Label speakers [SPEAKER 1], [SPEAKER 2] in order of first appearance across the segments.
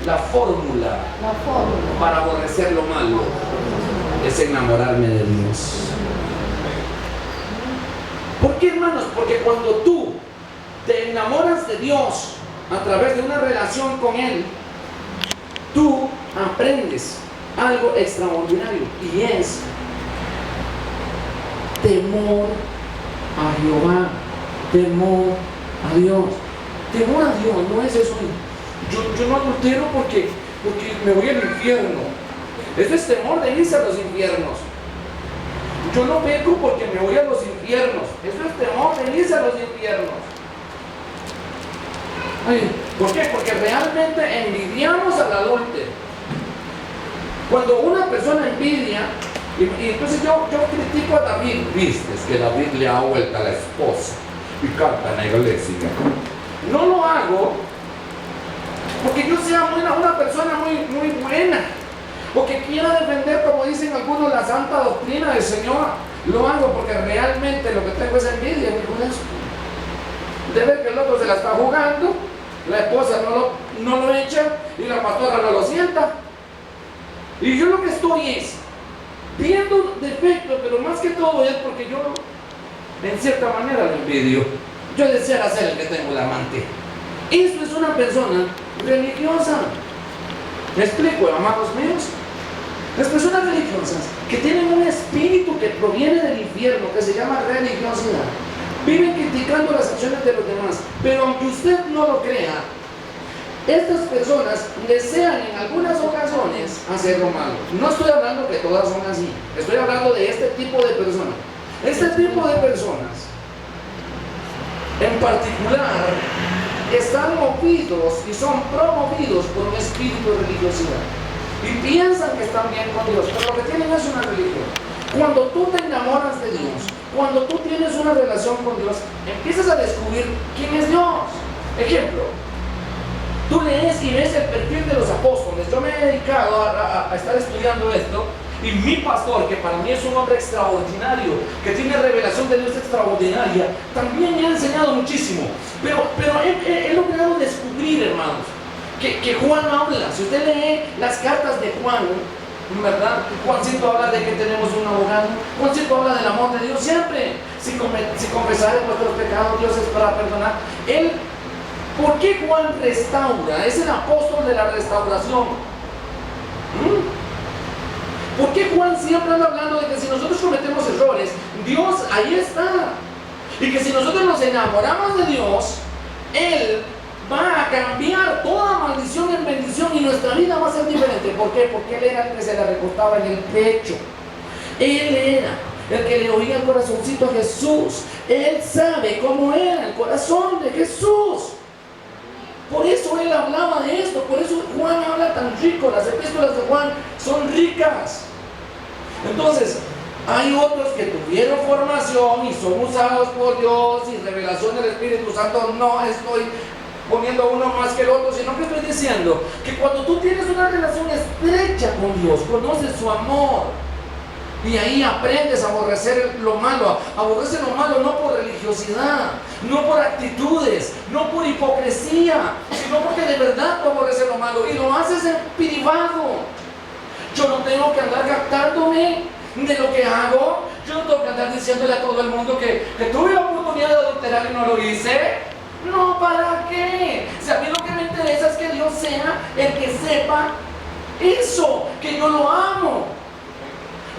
[SPEAKER 1] La fórmula para aborrecer lo malo es enamorarme de Dios. ¿Por qué, hermanos? Porque cuando tú te enamoras de Dios a través de una relación con Él, tú aprendes algo extraordinario, y es temor a Jehová, temor a Dios. Temor a Dios no es eso. Yo no adultero porque me voy al infierno. Eso es temor de irse a los infiernos. Yo no peco porque me voy a los infiernos. Eso es temor de irse a los infiernos. Ay, ¿por qué? Porque realmente envidiamos al adúltero. Cuando una persona envidia, y entonces yo critico a David, viste, es que David le ha vuelto a la esposa y canta en la iglesia. No lo hago porque yo sea una persona muy buena, o que quiera defender, como dicen algunos, la santa doctrina del Señor. Lo hago porque realmente lo que tengo es envidia con eso, de ver que el otro se la está jugando, la esposa no lo echa y la pastora no lo sienta. Y yo lo que estoy es viendo defectos, pero más que todo es porque yo en cierta manera lo envidio. Yo deseara ser el que tengo de amante. Eso es una persona religiosa. ¿Me explico, amados míos? Las personas religiosas que tienen un espíritu que proviene del infierno, que se llama religiosidad, viven criticando las acciones de los demás, pero aunque usted no lo crea, estas personas desean en algunas ocasiones hacer lo malo. No estoy hablando que todas son así, estoy hablando de este tipo de personas. Este tipo de personas en particular están movidos y son promovidos por un espíritu de religiosidad y piensan que están bien con Dios, pero lo que tienen es una religión. Cuando tú te enamoras de Dios, cuando tú tienes una relación con Dios, empiezas a descubrir quién es Dios. Ejemplo, tú lees y ves el perfil de los apóstoles. Yo me he dedicado a estar estudiando esto, y mi pastor, que para mí es un hombre extraordinario, que tiene revelación de Dios extraordinaria, también me ha enseñado muchísimo. Pero he logrado descubrir, hermanos, que Juan habla. Si usted lee las cartas de Juan, ¿verdad? Juancito habla de que tenemos un abogado. Juancito habla del amor de Dios siempre. Si confesares vuestros pecados, Dios es para perdonar. ¿Por qué Juan restaura? Es el apóstol de la restauración. ¿Por qué Juan siempre anda hablando de que si nosotros cometemos errores, Dios ahí está? Y que si nosotros nos enamoramos de Dios, Él va a cambiar toda maldición en bendición y nuestra vida va a ser diferente. ¿Por qué? Porque Él era el que se la recostaba en el pecho. Él era el que le oía el corazoncito a Jesús. Él sabe cómo era el corazón de Jesús. Por eso él hablaba de esto, por eso Juan habla tan rico. Las epístolas de Juan son ricas. Entonces, hay otros que tuvieron formación y son usados por Dios y revelación del Espíritu Santo. No estoy poniendo uno más que el otro, sino que estoy diciendo que cuando tú tienes una relación estrecha con Dios, conoces su amor, y ahí aprendes a aborrecer lo malo. Aborrecer lo malo no por religiosidad, no por actitudes, no por hipocresía, sino porque de verdad tú aborreces lo malo y lo haces en privado. Yo no tengo que andar captándome de lo que hago. Yo no tengo que andar diciéndole a todo el mundo que tuve la oportunidad de adulterar y no lo hice. No, ¿para qué? Si a mí lo que me interesa es que Dios sea el que sepa eso, que yo lo amo.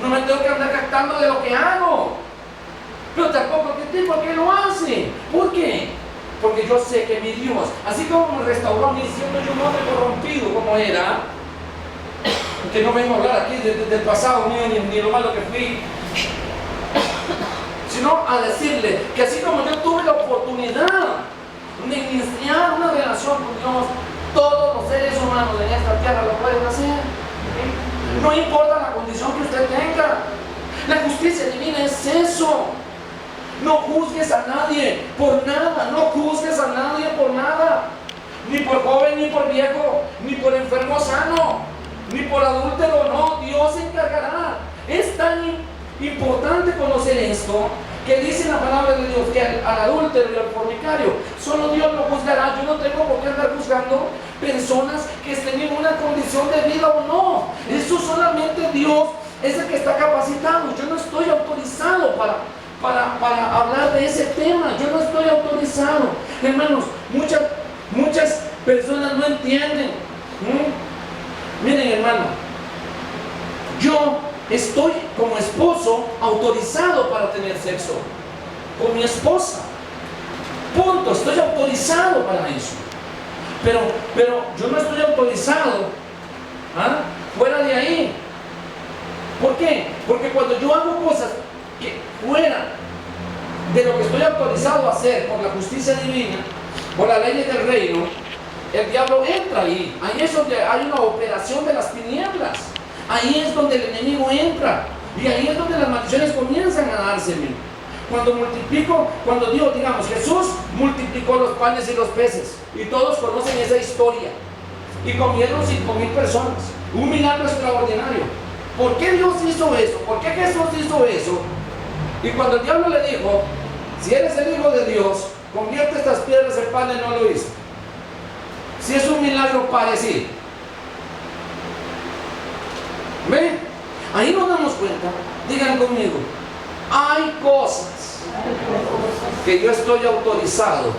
[SPEAKER 1] No me tengo que andar captando de lo que hago, pero tampoco critico al que lo hace. ¿Por qué? Porque yo sé que mi Dios, así como me restauró a mí siendo yo un hombre corrompido como era, que no vengo a hablar aquí del pasado mío ni lo malo que fui, sino a decirle que así como yo tuve la oportunidad de iniciar una relación con Dios, todos los seres humanos en esta tierra lo pueden hacer. No importa la condición que usted tenga. La justicia divina es eso. No juzgues a nadie por nada. No juzgues a nadie por nada. Ni por joven, ni por viejo, ni por enfermo sano, ni por adúltero. No, Dios se encargará. Es tan importante conocer esto, que dice la palabra de Dios que al adúltero y al fornicario solo Dios lo juzgará. Yo no tengo por qué andar juzgando personas que estén en una condición de vida o no. Eso solamente Dios es el que está capacitado. Yo no estoy autorizado para hablar de ese tema. Yo no estoy autorizado. Hermanos, muchas personas no entienden. Miren, hermano, yo estoy como esposo autorizado para tener sexo con mi esposa. Punto, estoy autorizado para eso. Pero yo no estoy autorizado fuera de ahí. ¿Por qué? Porque cuando yo hago cosas que fuera de lo que estoy autorizado a hacer por la justicia divina, por las leyes del reino, el diablo entra ahí. Ahí es donde hay una operación de las tinieblas. Ahí es donde el enemigo entra. Y ahí es donde las maldiciones comienzan a dárseme. Cuando Dios, digamos, Jesús multiplicó los panes y los peces. Y todos conocen esa historia. Y comieron 5,000 personas. Un milagro extraordinario. ¿Por qué Dios hizo eso? ¿Por qué Jesús hizo eso? Y cuando el diablo le dijo, si eres el Hijo de Dios, convierte estas piedras en pan, no lo hizo. Si es un milagro parecido. ¿Ven? Ahí nos damos cuenta. Digan conmigo, hay cosas que yo estoy autorizado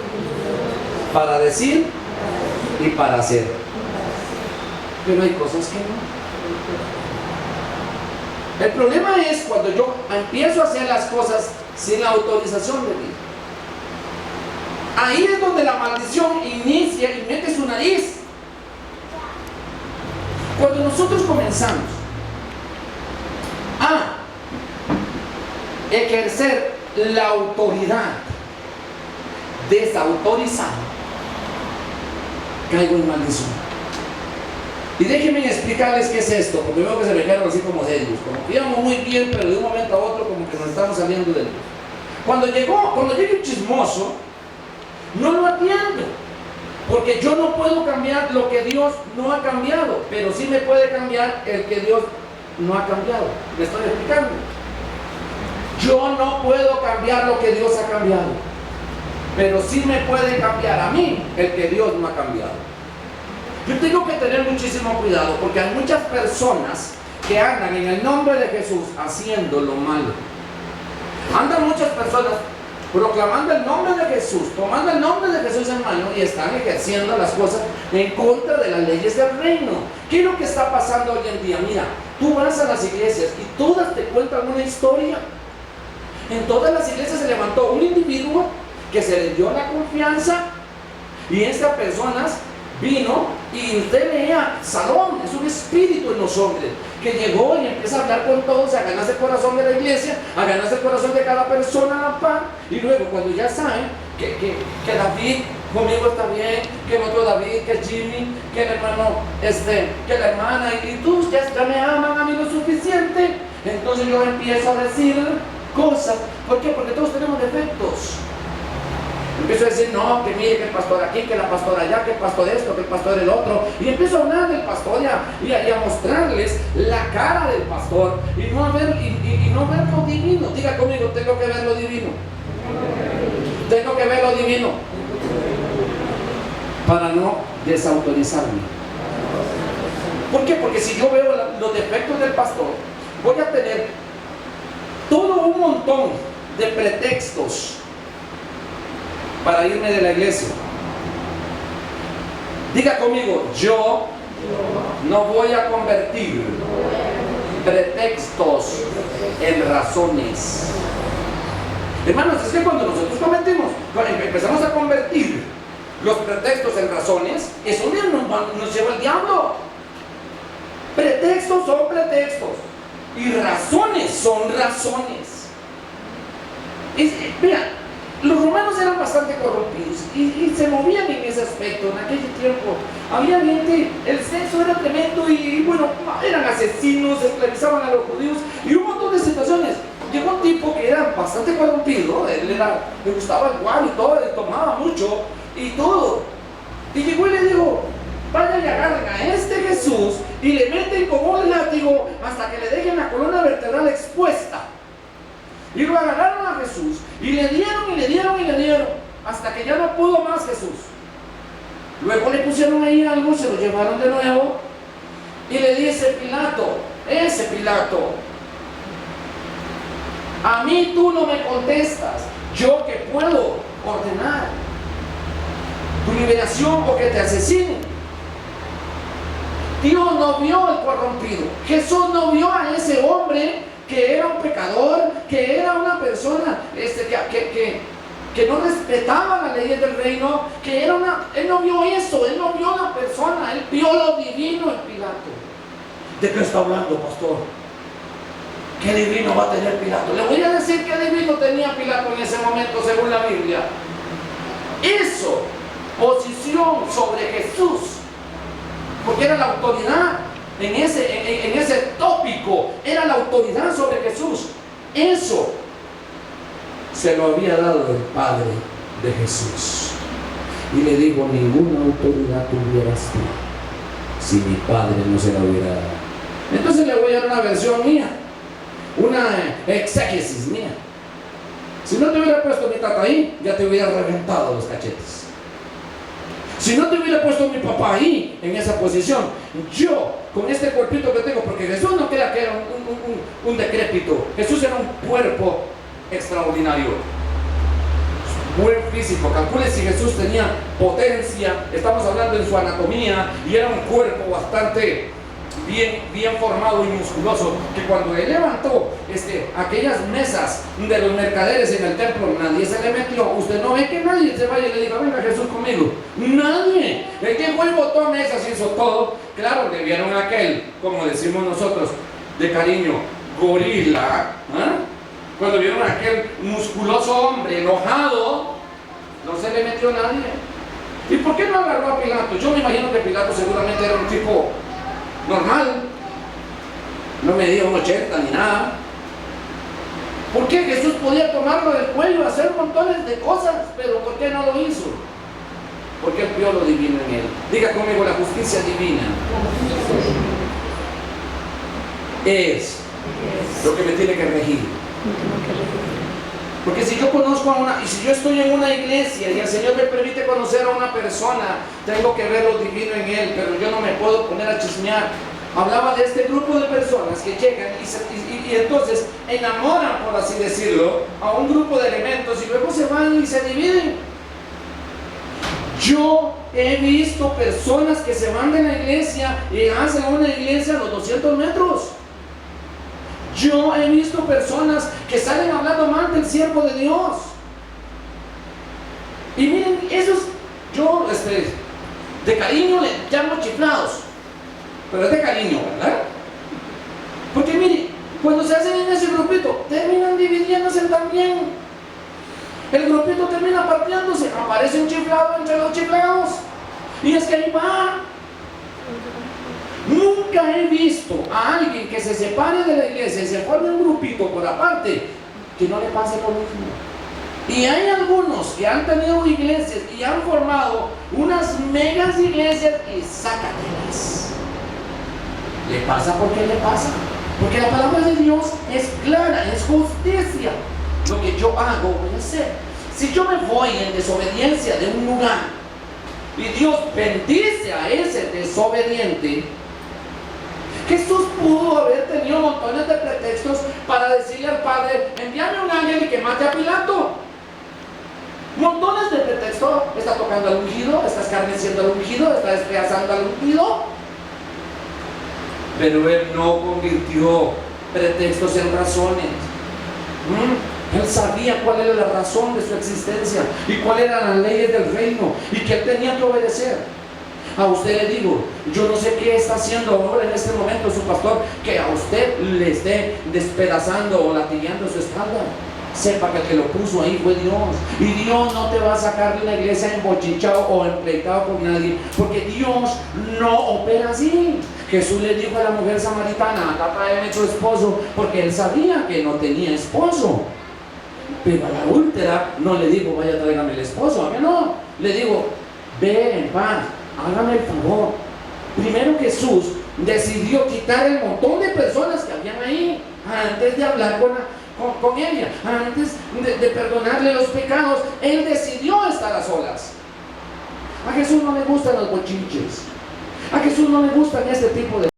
[SPEAKER 1] para decir y para hacer, pero hay cosas que no. El problema es cuando yo empiezo a hacer las cosas sin la autorización de Dios. Ahí es donde la maldición inicia y mete su nariz. Cuando nosotros comenzamos a ejercer la autoridad desautorizada, caigo en maldición. Y déjenme explicarles qué es esto, porque veo que se me quedaron así como serios, como que íbamos muy bien, pero de un momento a otro como que nos estamos saliendo de Dios. Cuando llega un chismoso, no lo atiendo, porque yo no puedo cambiar lo que Dios no ha cambiado, pero sí me puede cambiar el que Dios no ha cambiado. ¿Me estoy explicando? Yo no puedo cambiar lo que Dios ha cambiado, pero sí me puede cambiar a mí el que Dios no ha cambiado. Yo tengo que tener muchísimo cuidado, porque hay muchas personas que andan en el nombre de Jesús haciendo lo malo. Andan muchas personas proclamando el nombre de Jesús, tomando el nombre de Jesús en mano y están ejerciendo las cosas en contra de las leyes del reino. ¿Qué es lo que está pasando hoy en día? Mira, tú vas a las iglesias y todas te cuentan una historia. En todas las iglesias se levantó un individuo que se le dio la confianza y estas personas vino y usted veía Salón, es un espíritu en los hombres que llegó y empieza a hablar con todos, a ganarse el corazón de la iglesia, a ganarse el corazón de cada persona a la par. Y luego cuando ya saben que David conmigo está bien, que el otro David, que Jimmy, que el hermano, que la hermana, y tú ya me aman a mí lo suficiente, entonces yo empiezo a decir cosas. ¿Por qué? Porque todos tenemos defectos. Empiezo a decir, no, que mire, que el pastor aquí, que la pastora allá, que el pastor esto, que el pastor el otro. Y empiezo a hablar del pastor y a mostrarles la cara del pastor y no ver lo divino. Diga conmigo, tengo que ver lo divino. Tengo que ver lo divino para no desautorizarme. ¿Por qué? Porque si yo veo los defectos del pastor, voy a tener todo un montón de pretextos para irme de la iglesia. Diga conmigo, yo no voy a convertir pretextos en razones. Hermanos, es que cuando nosotros empezamos a convertir los pretextos en razones, eso nos lleva al diablo. Pretextos son pretextos y razones son razones. Mira, los romanos eran bastante corrompidos y se movían en ese aspecto. En aquel tiempo había gente, el sexo era tremendo y bueno, eran asesinos, esclavizaban a los judíos y un montón de situaciones. Llegó un tipo que era bastante corrompido, le gustaba el guaro y todo, le tomaba mucho y todo. Y llegó y le dijo, vayan y agarren a este Jesús y le meten con un látigo hasta que le dejen la columna vertebral expuesta. Y lo agarraron a Jesús y le dieron hasta que ya no pudo más Jesús. Luego le pusieron ahí algo, se lo llevaron de nuevo y le dice Pilato, ese Pilato, a mí tú no me contestas, yo que puedo ordenar tu liberación o que te asesinen. Dios no vio al corrompido, Jesús no vio a ese hombre que era un pecador, que era una persona que no respetaba las leyes del reino, que era él no vio eso, él no vio la persona, él vio lo divino en Pilato. ¿De qué está hablando, pastor? ¿Qué divino va a tener Pilato? Le voy a decir qué divino tenía Pilato en ese momento según la Biblia. Hizo posición sobre Jesús, porque era la autoridad en ese tópico, era la autoridad sobre Jesús. Eso se lo había dado el Padre de Jesús. Y le dijo, ninguna autoridad tuvieras tú si mi Padre no se la hubiera dado. Entonces le voy a dar una versión mía, una exégesis mía. Si no te hubiera puesto mi tata ahí, ya te hubiera reventado los cachetes. Si no te hubiera puesto mi papá ahí, en esa posición, yo, con este cuerpito que tengo, porque Jesús no crea que era un decrépito, Jesús era un cuerpo extraordinario, buen físico. Calcule si Jesús tenía potencia, estamos hablando en su anatomía, y era un cuerpo bastante bien formado y musculoso, que cuando él levantó aquellas mesas de los mercaderes en el templo, nadie se le metió. Usted no ve que nadie se vaya y le diga, venga Jesús conmigo. Nadie. El que fue y botó mesas y hizo todo. Claro, le vieron aquel, como decimos nosotros de cariño, gorila, cuando vieron a aquel musculoso hombre enojado, no se le metió nadie. ¿Y por qué no agarró a Pilato? Yo me imagino que Pilato seguramente era un tipo normal, no medía un 80 ni nada. ¿Por qué Jesús podía tomarlo del cuello, hacer montones de cosas, pero por qué no lo hizo? Porque él vio lo divino en él. Diga conmigo, la justicia divina es lo que me tiene que regir. Porque si yo conozco y si yo estoy en una iglesia y el Señor me permite conocer a una persona, tengo que ver lo divino en él, pero yo no me puedo poner a chismear. Hablaba de este grupo de personas que llegan y entonces enamoran, por así decirlo, a un grupo de elementos y luego se van y se dividen. Yo he visto personas que se van de la iglesia y hacen una iglesia a los 200 metros. Yo he visto personas que salen hablando mal del siervo de Dios. Y miren, esos, yo de cariño le llamo chiflados, pero es de cariño, ¿verdad? Porque mire, cuando se hacen en ese grupito, terminan dividiéndose también. El grupito termina partiéndose, aparece un chiflado entre los chiflados. Y es que ahí va. Nunca he visto a alguien que se separe de la iglesia y se forme un grupito por aparte que no le pase lo mismo. Y hay algunos que han tenido iglesias y han formado unas megas iglesias y sácatelas. ¿Le pasa? ¿Por qué le pasa? Porque la palabra de Dios es clara, es justicia. Lo que yo hago voy a hacer. Si yo me voy en desobediencia de un lugar y Dios bendice a ese desobediente, Jesús pudo haber tenido montones de pretextos para decirle al Padre, envíame un ángel y que mate a Pilato. Montones de pretextos. Está tocando al ungido, está escarneciendo al ungido, está despedazando al ungido. Pero él no convirtió pretextos en razones. Él sabía cuál era la razón de su existencia y cuáles eran las leyes del reino y que él tenía que obedecer. A usted le digo, yo no sé qué está haciendo ahora en este momento su pastor, que a usted le esté despedazando o latigueando su espalda. Sepa que el que lo puso ahí fue Dios. Y Dios no te va a sacar de una iglesia embochichado o empleitado con nadie, porque Dios no opera así. Jesús le dijo a la mujer samaritana, acá tráeme tu esposo, porque él sabía que no tenía esposo. Pero a la adúltera no le digo, vaya, tráigame el esposo. A mí no. Le digo, ve en paz, hágame el favor. Primero Jesús decidió quitar el montón de personas que habían ahí antes de hablar con ella, antes de perdonarle los pecados. Él decidió estar a solas. A Jesús no le gustan los bochinches. A Jesús no le gustan este tipo de